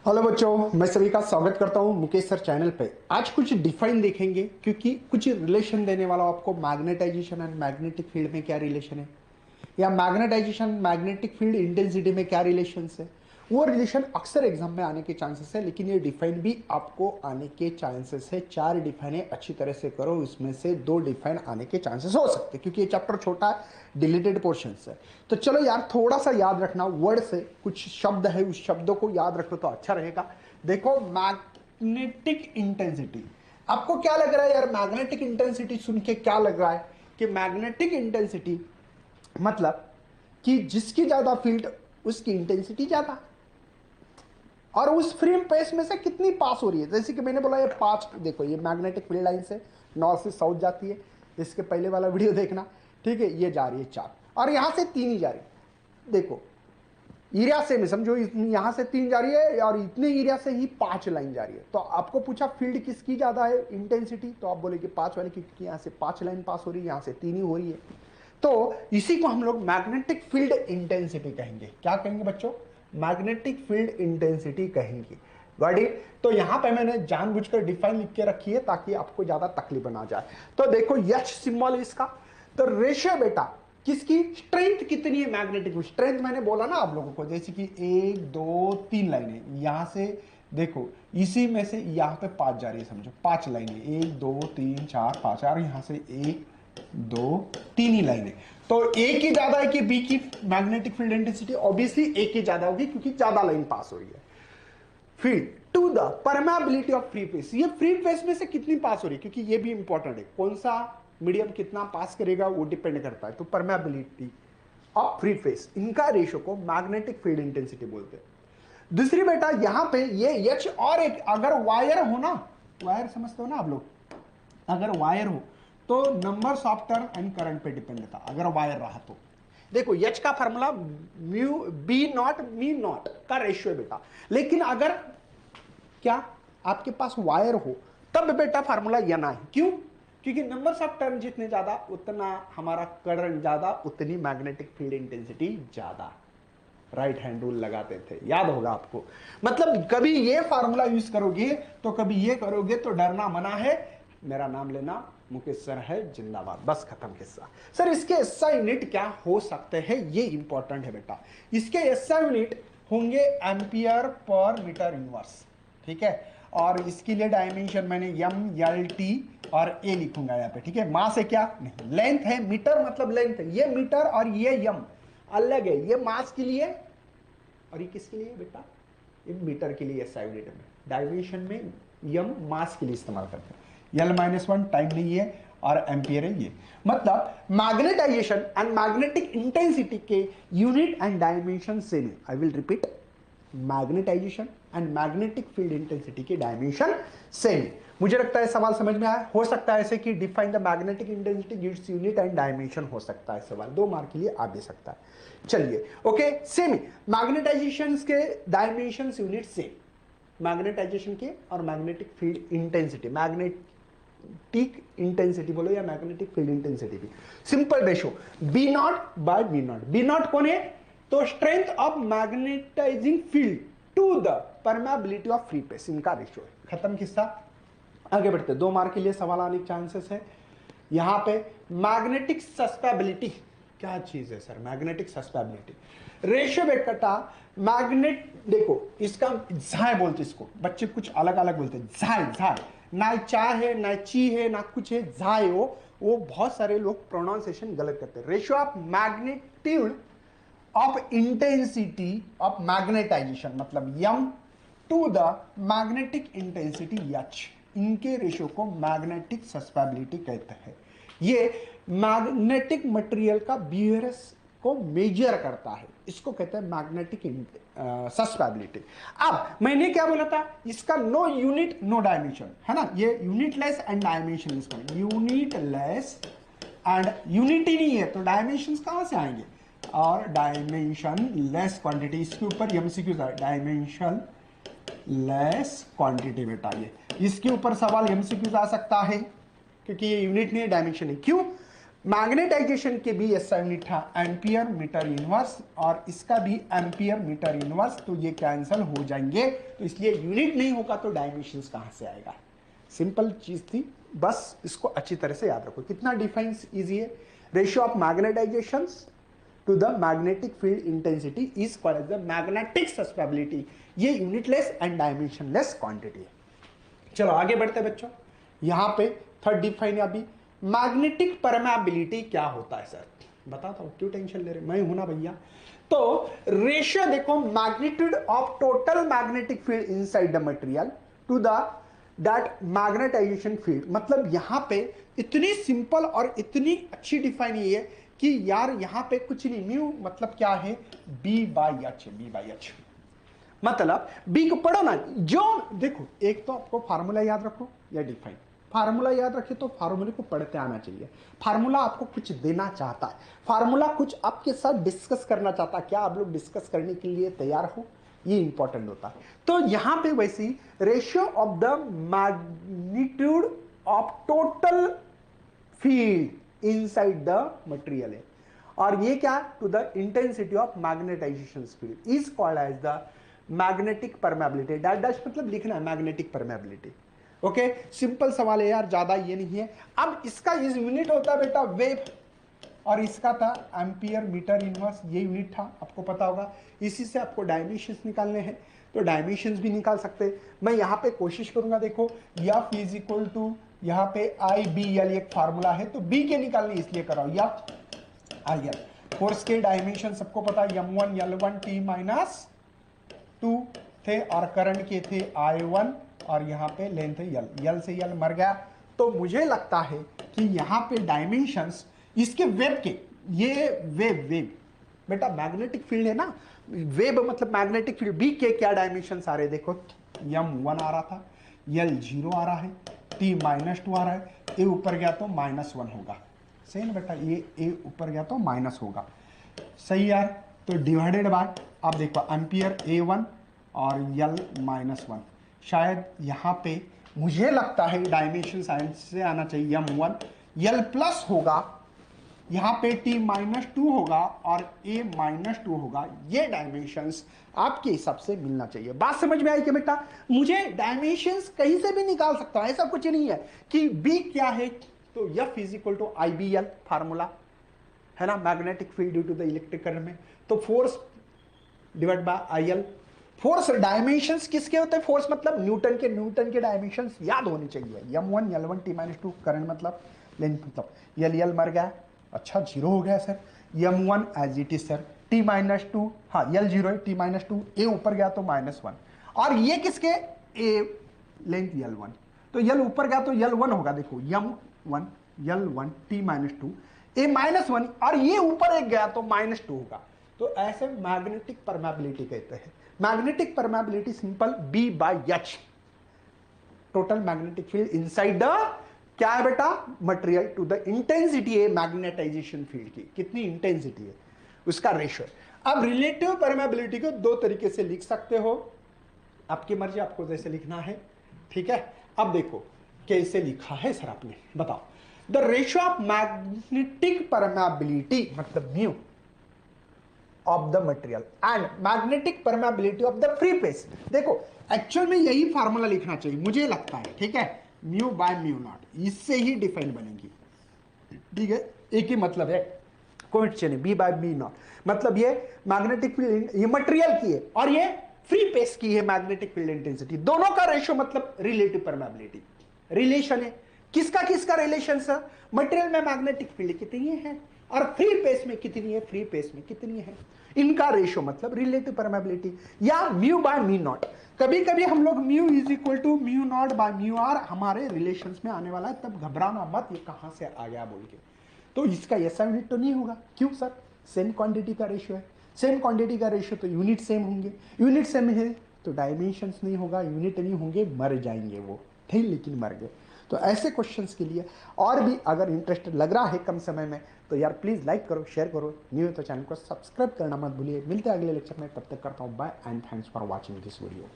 Hello बच्चों, मैं सभी का स्वागत करता हूं मुकेश सर चैनल पे। आज कुछ डिफाइन देखेंगे क्योंकि कुछ रिलेशन देने वाला हूं आपको। मैग्नेटाइजेशन एंड मैग्नेटिक फील्ड में क्या रिलेशन है, या मैग्नेटाइजेशन मैग्नेटिक फील्ड इंटेंसिटी में क्या रिलेशन है। वो रिलेशन अक्सर एग्जाम में आने के चांसेस है, लेकिन ये डिफाइन भी आपको आने के चांसेस है। 4 डिफाइन है, अच्छी तरह से करो, इसमें से 2 डिफाइन आने के चांसेस हो सकते हैं क्योंकि ये चैप्टर छोटा है, डिलीटेड पोर्शन है। तो चलो यार, थोड़ा सा याद रखना, वर्ड से कुछ शब्द है, उस शब्दों को याद रखो तो अच्छा रहेगा। देखो, मैग्नेटिक इंटेंसिटी। आपको क्या लग रहा है यार, मैग्नेटिक इंटेंसिटी सुन के क्या लग रहा है कि मैग्नेटिक इंटेंसिटी मतलब कि जिसकी ज्यादा फील्ड उसकी इंटेंसिटी ज्यादा, और उस फ्री स्पेस में से कितनी पास हो रही है। जैसे कि मैंने बोला ये 5, देखो ये मैग्नेटिक फील्ड लाइन से नॉर्थ से साउथ जाती है, इसके पहले वाला वीडियो देखना, ठीक है। ये जा रही है 4 और यहां से 3 ही जा रही है। देखो एरिया से में समझो, यहां से 3 जा रही है और इतने एरिया से ही 5 लाइन जा रही है। तो आपको पूछा फील्ड किसकी ज्यादा है इंटेंसिटी, तो आप बोले कि 5 वाले की, क्योंकि यहां से 5 लाइन पास हो रही है, यहां से 3 ही हो रही है। तो इसी को हम लोग मैग्नेटिक फील्ड इंटेंसिटी कहेंगे। क्या कहेंगे बच्चों? मैग्नेटिक फील्ड इंटेंसिटी कहेंगे। Got it? तो यहां पे मैंने जानबूझकर डिफाइन लिख के रखी है ताकि आपको ज्यादा तकलीफ ना जाए। तो देखो एच सिंबल है इसका। तो रेशियो बेटा किसकी, स्ट्रेंथ कितनी है मैग्नेटिक स्ट्रेंथ, मैंने बोला ना आप लोगों को, जैसे कि 1 2 3 लाइनें यहां से, देखो इसी में से यहां पे 5 जा रही है, समझो 5 लाइनें, 1 2 3 4 5, और यहां से 1 2 3 ही लाइनें। तो ए की ज्यादा है कि बी की मैग्नेटिक फील्ड इंटेंसिटी? ऑब्वियसली ए की ज्यादा होगी क्योंकि ज्यादा लाइन पास हो रही है। Field to the permeability of free face, ये फ्री फेस में से कितनी पास हो रही है, क्योंकि ये भी इंपॉर्टेंट है, कौन सा मीडियम कितना पास करेगा वो डिपेंड करता है। तो परमेबिलिटी ऑफ फ्री फेस, इनका रेशियो को मैग्नेटिक फील्ड इंटेंसिटी बोलते हैं। दूसरी बेटा यहां पे ये एच, और एक अगर वायर हो ना, वायर समझते हो ना आप लोग, अगर वायर हो तो numbers of turn and current पे डिपेंड रहता, अगर वायर रहा तो। देखो एच का formula mu B naught mu naught का रेशियो है बेटा, लेकिन अगर क्या आपके पास वायर हो तब बेटा फार्मूला एन है। क्यों? क्योंकि नंबर्स ऑफ टर्न जितने ज्यादा उतना हमारा करंट ज्यादा, उतनी मैग्नेटिक फील्ड इंटेंसिटी ज्यादा। राइट हैंड रूल लगाते थे, याद होगा आपको। मतलब कभी ये फार्मूला यूज करोगे तो कभी ये करोगे तो डरना मना है। मेरा नाम लेना, मुकेश सर है जिंदाबाद, बस खत्म किस्सा। सर इसके एसआई यूनिट क्या हो सकते हैं, ये इंपॉर्टेंट है बेटा। इसके एसआई यूनिट होंगे एम्पियर पर मीटर इनवर्स, ठीक है। और इसके लिए डायमेंशन मैंने एम एल टी और ए लिखूंगा यहाँ पे, ठीक है। मास है क्या? नहीं, लेंथ है। मीटर मतलब लेंथ है, ये मीटर और ये एम अलग है। ये मास के लिए और ये किसके लिए बेटा? ये मीटर के लिए एसआई यूनिट में। डायमेंशन में यम मास के लिए इस्तेमाल करते हैं। L-1 टाइम नहीं है और एम्पियर है ये। मतलब मैग्नेटाइजेशन एंड मैग्नेटिक इंटेंसिटी के यूनिट एंड डायमेंशन सेम है। I will repeat, magnetization and magnetic field intensity के डायमेंशन सेम है। मुझे लगता है सवाल समझ में आया। हो सकता है ऐसे कि define the magnetic intensity gives unit and dimension, हो सकता है सवाल 2 मार्क के लिए आ भी सकता है। चलिए ओके, सेम है। मैग्नेटाइजेशन के डायमेंशन यूनिट सेम, मैग्नेटाइजेशन के और magnetic field intensity, magnetic intensity बोलो या मैग्नेटिक फील्ड इंटेंसिटी भी simple ratio B naught by B naught. B naught कौन है? तो strength of magnetizing field to the permeability of free space, इनका ratio है। खत्म किस्सा, आगे बढ़ते। 2 मार्क के लिए सवाल आने के चांसेस है। यहां पे मैग्नेटिक सस्पेबिलिटी क्या चीज है सर? मैग्नेटिक सस्पेबिलिटी रेशियो बेटा, मैग्नेट देखो इसका झाय बोलते, इसको बच्चे कुछ अलग अलग बोलते हैं। झाय, झाय ना चा है ना ची है ना कुछ है, झाय वो बहुत सारे लोग प्रोनाउंसिएशन गलत करते हैं। Ratio of magnitude of intensity of magnetization मतलब M to the magnetic intensity H, इनके रेशियो को मैग्नेटिक सस्पेबिलिटी कहते हैं। ये मैग्नेटिक मटेरियल का बिहेवियर्स को मेजर करता है, इसको कहते हैं मैग्नेटिक सस्पेबिलिटी। अब मैंने क्या बोला था, इसका नो यूनिट नो डायमेंशन है ना, ये यूनिटलेस एंड डायमेंशन, इसका यूनिटलेस एंड यूनिटी नहीं है तो डायमेंशन कहां से आएंगे? और डायमेंशन लेस क्वांटिटी, इसके ऊपर एमसीक्यू डायमेंशन लेस क्वांटिटी बेटा, ये इसके ऊपर सवाल एमसीक्यू आ सकता है क्योंकि ये यूनिट नहीं है डायमेंशन है। क्यों? मैग्नेटाइजेशन के भी ऐसा यूनिट था एम्पियर मीटर इनवर्स, और इसका भी एम्पियर मीटर इनवर्स, तो ये कैंसिल हो जाएंगे, तो इसलिए यूनिट नहीं होगा तो डायमेंशंस कहां से आएगा। सिंपल चीज थी, बस इसको अच्छी तरह से याद रखो। कितना डिफाइंस इजी है। Ratio of magnetization to the magnetic field intensity is called as the magnetic susceptibility. ये यूनिटलेस एंड डायमेंशनलेस क्वांटिटी है। चलो आगे बढ़ते हैं बच्चों। यहां पे थर्ड डिफाइन है अभी, मैग्नेटिक परमेबिलिटी क्या होता है सर, बताता हूं, क्यों टेंशन ले रहे, मैं हूं ना भैया। तो रेशियो देखो, magnitude of total magnetic field inside the material to the that magnetization field. मतलब यहां पे इतनी सिंपल और इतनी अच्छी डिफाइन है कि यार यहां पे कुछ नहीं, म्यू मतलब क्या है, B by H, B by H. मतलब बी को पढ़ो ना, जो देखो एक तो आपको फार्मूला याद रखो या डिफाइन, फार्मूला याद रखे तो फार्मूले को पढ़ते आना चाहिए। फार्मूला आपको कुछ देना चाहता है, फार्मूला कुछ आपके साथ डिस्कस करना चाहता है, क्या आप लोग डिस्कस करने के लिए तैयार हो, ये इंपॉर्टेंट होता है। तो यहां पे वैसे ही ratio of the magnitude of total field inside the material है, और ये क्या, to the intensity of magnetization field is called as the magnetic permeability. Dash dash मतलब लिखना है मैग्नेटिक परमेबिलिटी। ओके, सिंपल सवाल है यार, ज्यादा ये नहीं है। अब इसका इस यूनिट होता है बेटा वेव, और इसका था एम्पियर मीटर इनवर्स, ये यूनिट था, आपको पता होगा। इसी से आपको डायमेंशंस निकालने हैं, तो डायमेंशंस भी निकाल सकते। मैं यहाँ पे कोशिश करूंगा, देखो एफ इज इक्वल टू यहाँ पे आई बी एल, एक फार्मूला है, तो बी के निकालने इसलिए कर रहा हूं, एफ आई एल। फोर्स के डायमेंशन सबको पता है, m1 L1 T माइनस 2 थे, और करंट के थे I1, और यहां पे लेंथ है L से L मर गया। तो मुझे लगता है कि यहां पे डायमेंशंस इसके वेब के, ये वेब बेटा मैग्नेटिक फील्ड है ना, वेब मतलब मैग्नेटिक फील्ड, बी के क्या डायमेंशंस आ रहे, देखो m1 आ रहा था, L0 आ रहा है, T माइनस 2 आ रहा है, ए ऊपर गया तो -1 होगा, सही ना बेटा, ये ए ऊपर गया तो माइनस होगा, सही यार। तो डिवाइडेड बाय, आप देखो एम्पियर A1 और L-1, शायद यहाँ पे मुझे लगता है डायमेंशन साइंस से आना चाहिए, m1 L प्लस होगा, यहाँ पे T-2 होगा और A-2 होगा, ये डायमेंशंस आपके हिसाब से मिलना चाहिए। बात समझ में आई कि बेटा, मुझे डायमेंशंस कहीं से भी निकाल सकता हूं, ऐसा कुछ नहीं है कि B क्या है, तो F is equal to IBL formula है ना, magnetic field due to the electric current में, तो force divide by IL। Force dimensions किसके होते हैं, फोर्स मतलब न्यूटन के डायमेंशंस याद होने चाहिए, m1 L1 T-2, करंट मतलब लेंथ मतलब L मर गया, अच्छा 0 हो गया sir, m1 as it is sir, T-2, हाँ L0 है, T-2, ए ऊपर गया तो -1, और ये किसके, ए लेंथ L1, तो L ऊपर गया तो L1 होगा, देखो m1 L1 T-2, ए -1, और ये ऊपर एक गया तो -2 होगा। तो ऐसे मैग्नेटिक परमेबिलिटी कहते हैं। Magnetic permeability simple B by H, total magnetic field inside the क्या है बेटा, मटेरियल टू द इंटेंसिटी है मैग्नेटाइजेशन फील्ड की, कितनी इंटेंसिटी है उसका रेशियो। अब रिलेटिव परमेबिलिटी को दो तरीके से लिख सकते हो, आपकी मर्जी, आपको जैसे लिखना है, ठीक है। अब देखो कैसे लिखा है सर आपने, बताओ। The ratio of magnetic permeability मतलब mu of the material and magnetic permeability of the free space. देखो एक्चुअल में यही फार्मूला लिखना चाहिए मुझे लगता है, ठीक है, म्यू बाय म्यू नॉट, इससे ही डिफाइन बनेगी, ठीक है, एक ही मतलब है, क्वेश्चन है, बी बाय बी नॉट, मतलब ये मैग्नेटिक फील्ड ये मटेरियल की है और ये फ्री स्पेस की है मैग्नेटिक फील्ड इंटेंसिटी, दोनों का रेशियो मतलब रिलेटिव परमेबिलिटी, रिलेशन है, किसका किसका रिलेशन सर, मटेरियल में मैग्नेटिक फील्ड कितनी है और फ्री स्पेस में कितनी है, फ्री स्पेस में कितनी है, इनका रेशियो मतलब रिलेटिव परमेबिलिटी, या म्यू बाय म्यू नॉट। कभी कभी हम लोग mu is equal to mu naught by mu r हमारे रिलेशंस में आने वाला है, तब घबराना मत ये कहां से आ गया बोल के, तो इसका ऐसा यूनिट तो नहीं होगा, क्यों सर, सेम क्वांटिटी का रेशियो है, सेम क्वांटिटी का रेशियो तो यूनिट सेम होंगे, यूनिट सेम है तो डायमेंशंस नहीं होगा, यूनिट नहीं होंगे, मर जाएंगे वो, थे लेकिन मर गए। तो ऐसे क्वेश्चंस के लिए और भी अगर इंटरेस्टेड लग रहा है कम समय में, तो यार प्लीज़ लाइक करो, शेयर करो, न्यू है तो चैनल को सब्सक्राइब करना मत भूलिए। मिलते हैं अगले लेक्चर में, तब तक करता हूँ bye and thanks for watching this video.